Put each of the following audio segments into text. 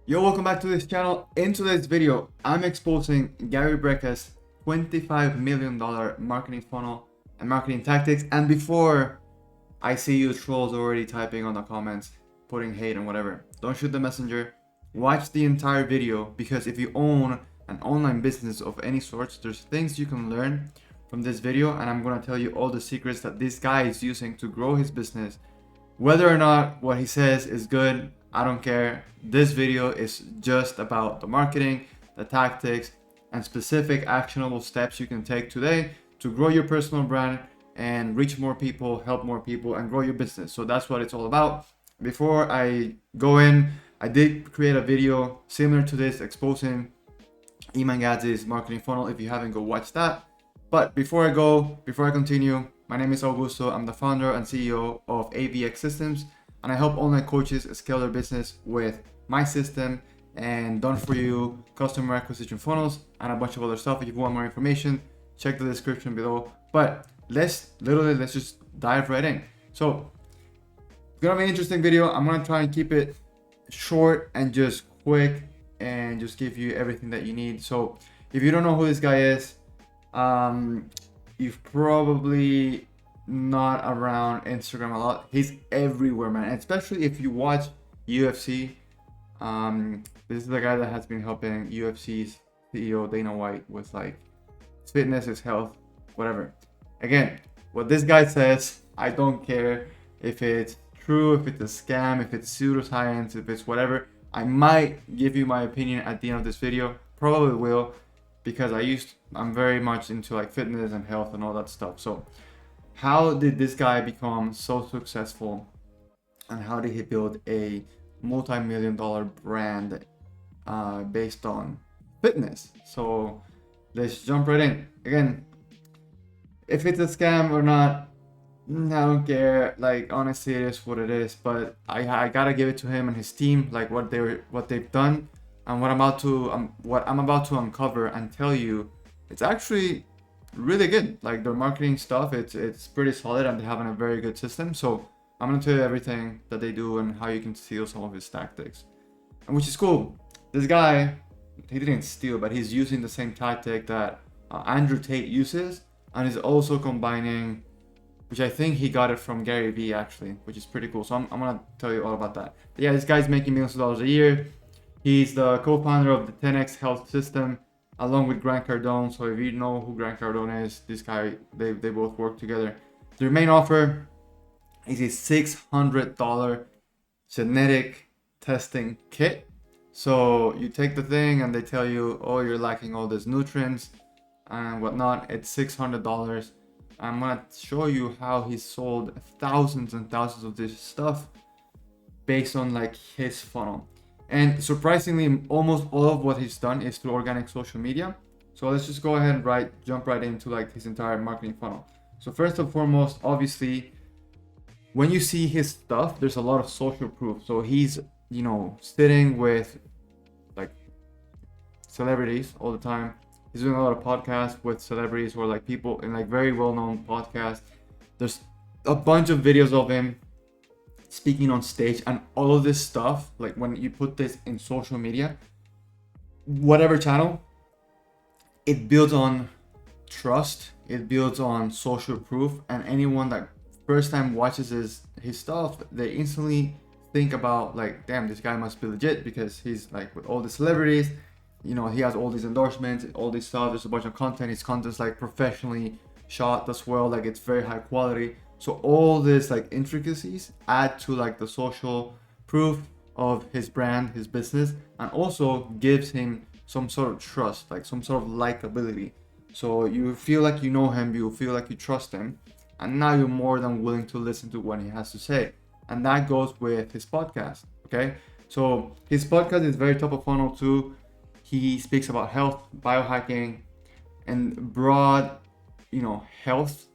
Yo, welcome back to this channel. In today's video, I'm exposing Gary Brecka's $25 million marketing funnel and marketing tactics. And before I see you trolls already typing on the comments, putting hate and whatever, don't shoot the messenger. Watch the entire video, because if you own an online business of any sort, there's things you can learn from this video, and I'm going to tell you all the secrets that this guy is using to grow his business. Whether or not what he says is good, I don't care. This video is just about the marketing, the tactics, and specific actionable steps you can take today to grow your personal brand and reach more people, help more people, and grow your business. So that's what it's all about. Before I go in, I did create a video similar to this exposing Iman Gadzi's marketing funnel. If you haven't, go watch that. But before I continue, my name is Augusto. I'm the founder and CEO of AVX Systems, and I help online coaches scale their business with my system and done for you customer acquisition funnels and a bunch of other stuff. If you want more information, check the description below. But let's just dive right in. So it's gonna be an interesting video. I'm gonna try and keep it short and just quick and just give you everything that you need. So if you don't know who this guy is, you've probably not around Instagram a lot. He's everywhere, man. And especially if you watch UFC. This is the guy that has been helping UFC's CEO Dana White with like his fitness, his health, whatever. Again, what this guy says, I don't care if it's true, if it's a scam, if it's pseudoscience, if it's whatever. I might give you my opinion at the end of this video. Probably will, because I'm very much into like fitness and health and all that stuff. So how did this guy become so successful, and how did he build a multi-million-dollar brand based on fitness? So let's jump right in. Again, if it's a scam or not, I don't care. Like, honestly, it is what it is. But I gotta give it to him and his team, like what they've done, and what I'm about to uncover and tell you. It's actually really good. Like, their marketing stuff, it's pretty solid, and they have a very good system. So I'm gonna tell you everything that they do and how you can steal some of his tactics, and which is cool. This guy, he didn't steal, but he's using the same tactic that Andrew Tate uses, and is also combining, which I think he got it from Gary Vee actually, which is pretty cool. So I'm gonna tell you all about that. But yeah, this guy's making millions of dollars a year. He's the co-founder of the 10X Health System, along with Grant Cardone. So if you know who Grant Cardone is, this guy, they both work together. Their main offer is a $600 genetic testing kit. So you take the thing and they tell you, oh, you're lacking all these nutrients and whatnot. It's $600. I'm gonna show you how he sold thousands and thousands of this stuff based on like his funnel. And surprisingly, almost all of what he's done is through organic social media. So let's just go ahead and jump right into like his entire marketing funnel. So first and foremost, obviously, when you see his stuff, there's a lot of social proof. So he's, sitting with like celebrities all the time. He's doing a lot of podcasts with celebrities or like people in like very well-known podcasts. There's a bunch of videos of him speaking on stage, and all of this stuff, like when you put this in social media, whatever channel, it builds on trust, it builds on social proof, and anyone that first time watches his stuff, they instantly think about like, damn, this guy must be legit, because he's like with all the celebrities, he has all these endorsements, all this stuff. There's a bunch of content. His content's like professionally shot as well, like it's very high quality. So all this like intricacies add to like the social proof of his brand, his business, and also gives him some sort of trust, like some sort of likability. So you feel like you know him, you feel like you trust him, and now you're more than willing to listen to what he has to say. And that goes with his podcast, okay? So his podcast is very top of funnel too. He speaks about health, biohacking, and broad, health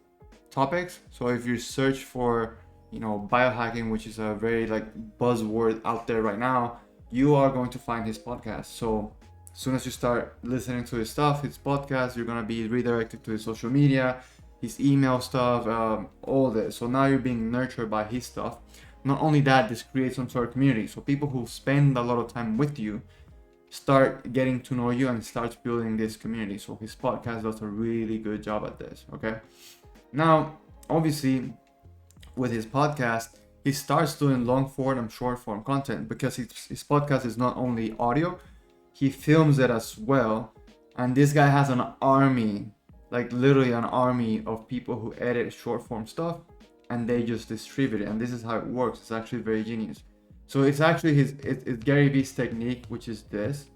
topics. So if you search for, biohacking, which is a very like buzzword out there right now, you are going to find his podcast. So as soon as you start listening to his stuff, his podcast, you're going to be redirected to his social media, his email stuff, all this. So now you're being nurtured by his stuff. Not only that, this creates some sort of community. So people who spend a lot of time with you start getting to know you and starts building this community. So his podcast does a really good job at this. Okay. Now, obviously, with his podcast, he starts doing long form and short form content because his podcast is not only audio, he films it as well. And this guy has an army, like literally an army of people who edit short form stuff and they just distribute it. And this is how it works. It's actually very genius. So it's actually it's Gary Vee's technique, which is this.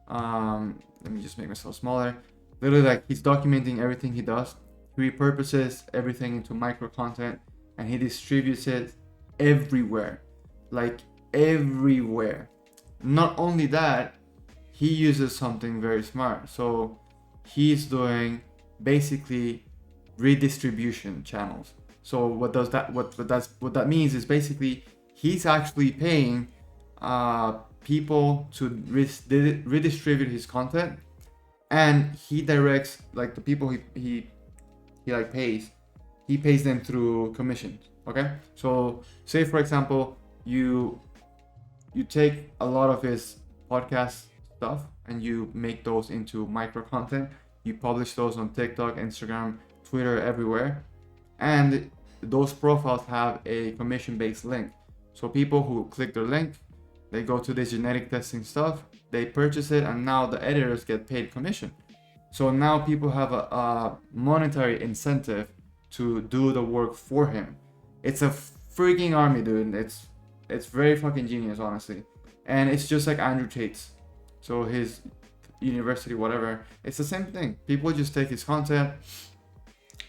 Let me just make myself smaller. Literally, like, he's documenting everything he does. He repurposes everything into micro content and he distributes it everywhere, like everywhere. Not only that, he uses something very smart. So he's doing basically redistribution channels. So what that means is basically he's actually paying people to redistribute his content, and he directs, like, the people he like pays, he pays them through commissions. Okay, so say for example you take a lot of his podcast stuff and you make those into micro content, you publish those on TikTok, Instagram, Twitter, everywhere, and those profiles have a commission-based link. So people who click their link, they go to this genetic testing stuff, they purchase it, and now the editors get paid commission. So now people have a monetary incentive to do the work for him. It's a freaking army, dude. It's very fucking genius, honestly. And it's just like Andrew Tate's. So his university, whatever, it's the same thing. People just take his content,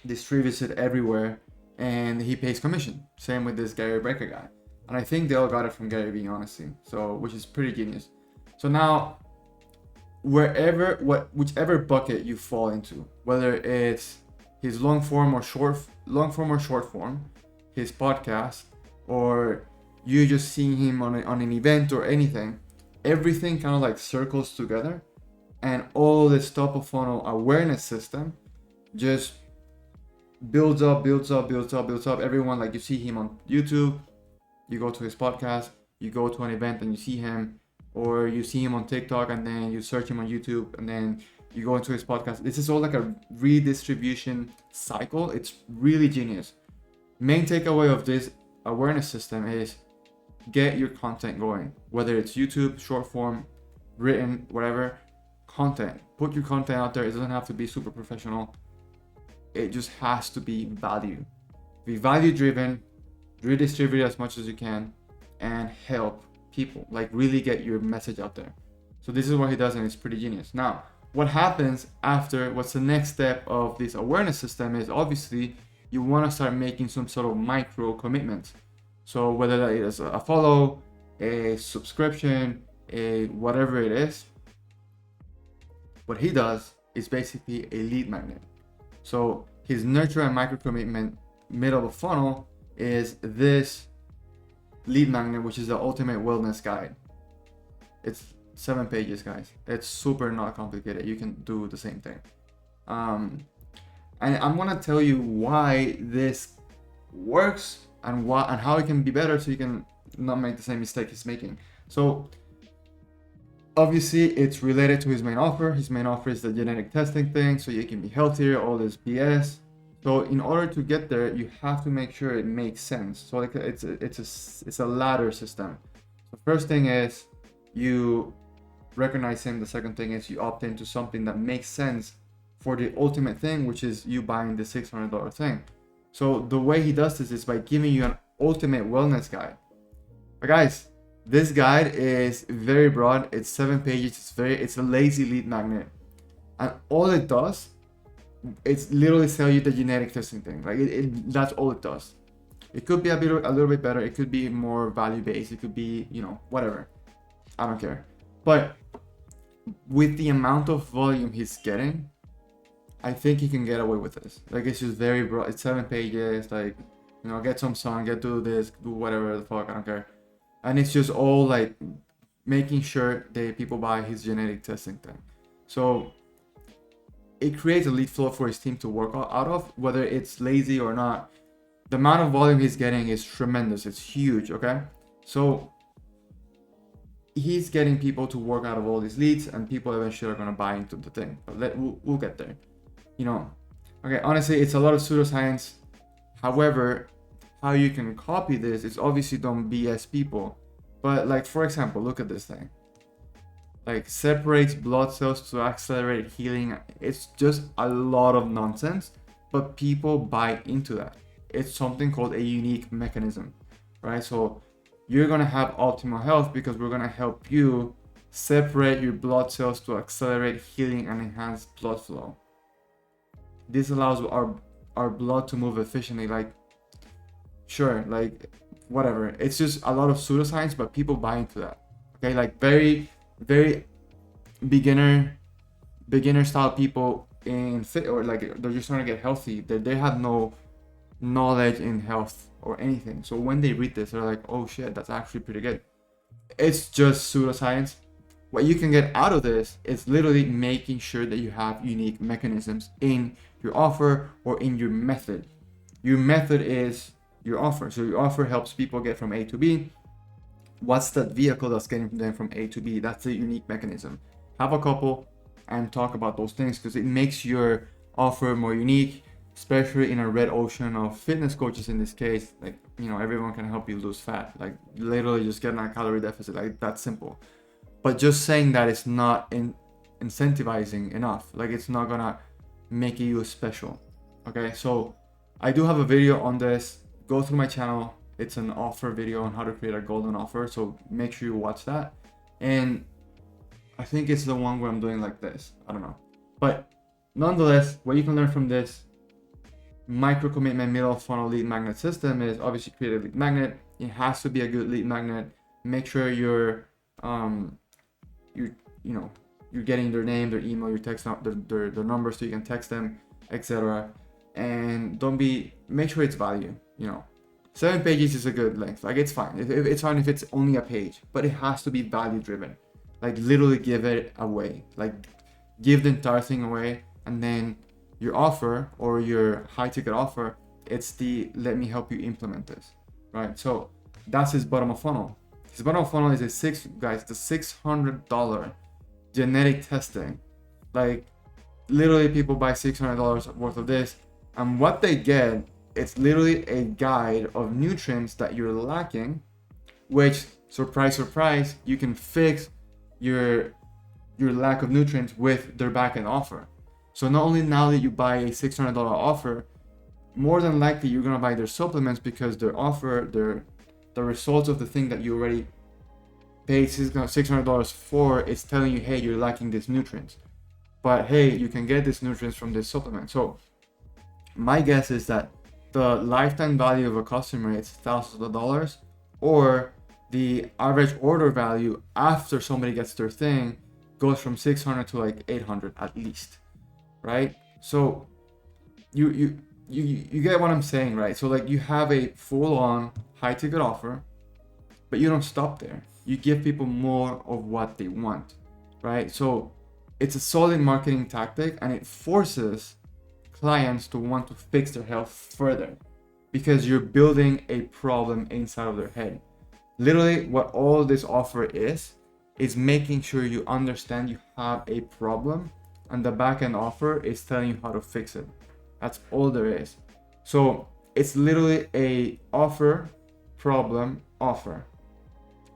distributes it everywhere, and he pays commission. Same with this Gary Brecka guy. And I think they all got it from Gary Vee, honestly. So, which is pretty genius. So now, whichever bucket you fall into, whether it's his long form or short form, his podcast, or you just seeing him on an event or anything, everything kind of like circles together, and all this top of funnel awareness system just builds up. Everyone, like, you see him on YouTube, you go to his podcast, you go to an event and you see him, or you see him on TikTok and then you search him on YouTube and then you go into his podcast. This is all like a redistribution cycle. It's really genius. Main takeaway of this awareness system is get your content going, whether it's YouTube, short form, written, whatever content. Put your content out there. It doesn't have to be super professional. It just has to be value. Be value driven, redistribute as much as you can, and help people, like, really get your message out there. So this is what he does, and it's pretty genius. Now, what happens after, what's the next step of this awareness system is, obviously you want to start making some sort of micro commitments. So whether that is a follow, a subscription, a whatever it is, what he does is basically a lead magnet. So his nurture and micro commitment middle of the funnel is this lead magnet, which is the ultimate wellness guide. It's 7 pages, guys. It's super not complicated. You can do the same thing. And I'm gonna tell you why this works and how it can be better, so you can not make the same mistake he's making. So obviously it's related to his main offer. His main offer is the genetic testing thing, so you can be healthier, all this BS. So in order to get there, you have to make sure it makes sense. So like it's a ladder system. The first thing is you recognize him. The second thing is you opt into something that makes sense for the ultimate thing, which is you buying the $600 thing. So the way he does this is by giving you an ultimate wellness guide. But guys, this guide is very broad. It's 7 pages. It's a lazy lead magnet, and all it does, it's literally sell you the genetic testing thing. Like that's all it does. It could be a little bit better. It could be more value based. It could be, whatever. I don't care. But with the amount of volume he's getting, I think he can get away with this. Like, it's just very broad. It's 7 pages. Like, get some sun, do this, do whatever the fuck. I don't care. And it's just all like making sure that people buy his genetic testing thing. So it creates a lead flow for his team to work out of, whether it's lazy or not. the amount of volume he's getting is tremendous. It's huge. Okay, so he's getting people to work out of all these leads, and people eventually are gonna buy into the thing. But we'll get there. You know, okay. Honestly, it's a lot of pseudoscience. However, how you can copy this is obviously don't BS people. But like, for example, look at this thing. Like, separates blood cells to accelerate healing. It's just a lot of nonsense, but people buy into that. It's something called a unique mechanism, right? So you're gonna have optimal health because we're gonna help you separate your blood cells to accelerate healing and enhance blood flow. This allows our blood to move efficiently. Like, sure, like whatever. It's just a lot of pseudoscience, but people buy into that. Okay, like very beginner style people in fit, or like they're just trying to get healthy. They have no knowledge in health or anything. So when they read this, they're like, oh shit, that's actually pretty good. It's just pseudoscience. What you can get out of this is literally making sure that you have unique mechanisms in your offer or in your method. Your method is your offer. So your offer helps people get from A to B. What's that vehicle that's getting them from A to B? That's a unique mechanism. Have a couple and talk about those things, because it makes your offer more unique, especially in a red ocean of fitness coaches in this case. Like, you know, everyone can help you lose fat. Like, literally just get in a calorie deficit. Like, that's simple. But just saying that is not incentivizing enough. Like, it's not gonna make you special. Okay, so I do have a video on this. Go through my channel. It's an offer video on how to create a golden offer, so make sure you watch that. And I think it's the one where I'm doing like this. I don't know. But nonetheless, what you can learn from this micro commitment middle funnel lead magnet system is obviously create a lead magnet. It has to be a good lead magnet. Make sure you're getting their name, their email, your text, their numbers, so you can text them, etc. And make sure it's value. 7 pages is a good length. Like, it's fine. It's fine if it's only a page, but it has to be value driven. Like, literally give it away. Like, give the entire thing away, and then your offer or your high ticket offer, it's the let me help you implement this, right? So that's his bottom of funnel. His bottom of funnel is the $600 genetic testing. Like, literally people buy $600 worth of this, and what they get, it's literally a guide of nutrients that you're lacking, which, surprise, surprise, you can fix your lack of nutrients with their backend offer. So not only now that you buy a $600 offer, more than likely you're gonna buy their supplements, because their offer, the results of the thing that you already paid $600 for, is telling you, hey, you're lacking these nutrients, but hey, you can get these nutrients from this supplement. So my guess is that the lifetime value of a customer is thousands of dollars, or the average order value after somebody gets their thing goes from 600 to like 800 at least, right? So you get what I'm saying, right? So like, you have a full-on high ticket offer, but you don't stop there. You give people more of what they want, right? So it's a solid marketing tactic, and it forces clients to want to fix their health further, because you're building a problem inside of their head. Literally, what all this offer is making sure you understand you have a problem, and the backend offer is telling you how to fix it. That's all there is. So it's literally a offer, problem, offer.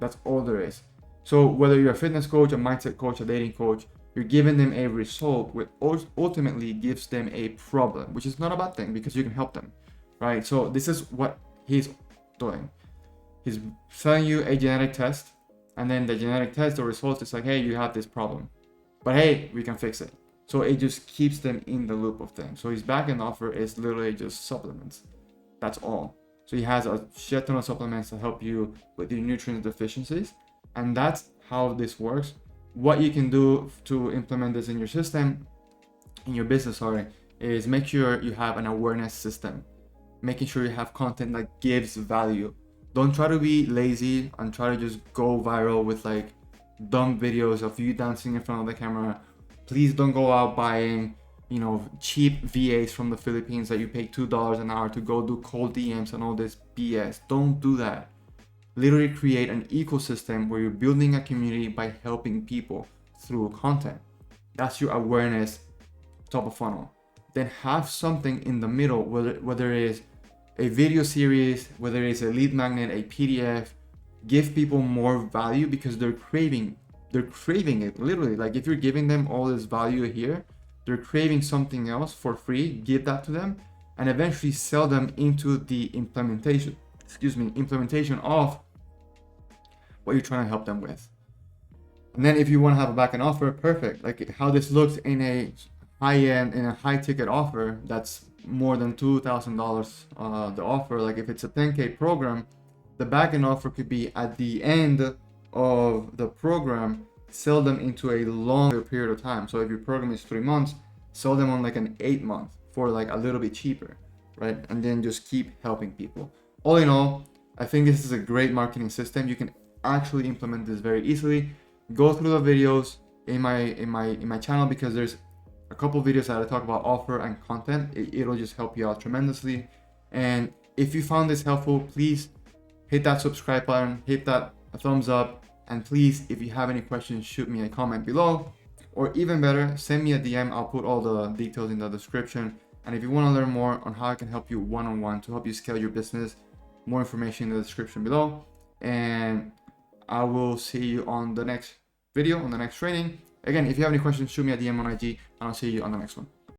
That's all there is. So whether you're a fitness coach, a mindset coach, a dating coach, you're giving them a result, which ultimately gives them a problem, which is not a bad thing, because you can help them, right? So this is what he's doing. He's selling you a genetic test, and then the genetic test, the result is like, hey, you have this problem, but hey, we can fix it. So it just keeps them in the loop of things. So his backend offer is literally just supplements. That's all. So he has a shit ton of supplements to help you with your nutrient deficiencies, and that's how this works. What you can do to implement this in your system, in your business, is make sure you have an awareness system, making sure you have content that gives value. Don't try to be lazy and try to just go viral with dumb videos of you dancing in front of the camera. Please don't go out buying cheap VAs from the Philippines that you pay $2 an hour to go do cold DMs and all this BS. Don't do that. Literally create an ecosystem where you're building a community by helping people through content. That's your awareness top of funnel. Then have something in the middle, whether it is a video series, whether it is a lead magnet, a PDF. Give people more value because they're craving it. Literally, like if you're giving them all this value here, they're craving something else for free. Give that to them and eventually sell them into the implementation of what you're trying to help them with. And then if you want to have a backend offer, perfect. Like how this looks in a high ticket offer that's more than $2,000 the offer. Like if it's a 10K program, the backend offer could be at the end of the program, sell them into a longer period of time. So if your program is 3 months, sell them on like an 8-month for like a little bit cheaper, right? And then just keep helping people. All in all, I think this is a great marketing system. You can actually implement this very easily. Go through the videos in my channel because there's a couple videos that I talk about offer and content. It'll just help you out tremendously. And if you found this helpful, please hit that subscribe button, hit that thumbs up, and please, if you have any questions, shoot me a comment below, or even better, send me a DM. I'll put all the details in the description. And if you want to learn more on how I can help you one-on-one to help you scale your business, more information in the description below. And I will see you on the next video, on the next training. Again, if you have any questions, shoot me a DM on IG, and I'll see you on the next one.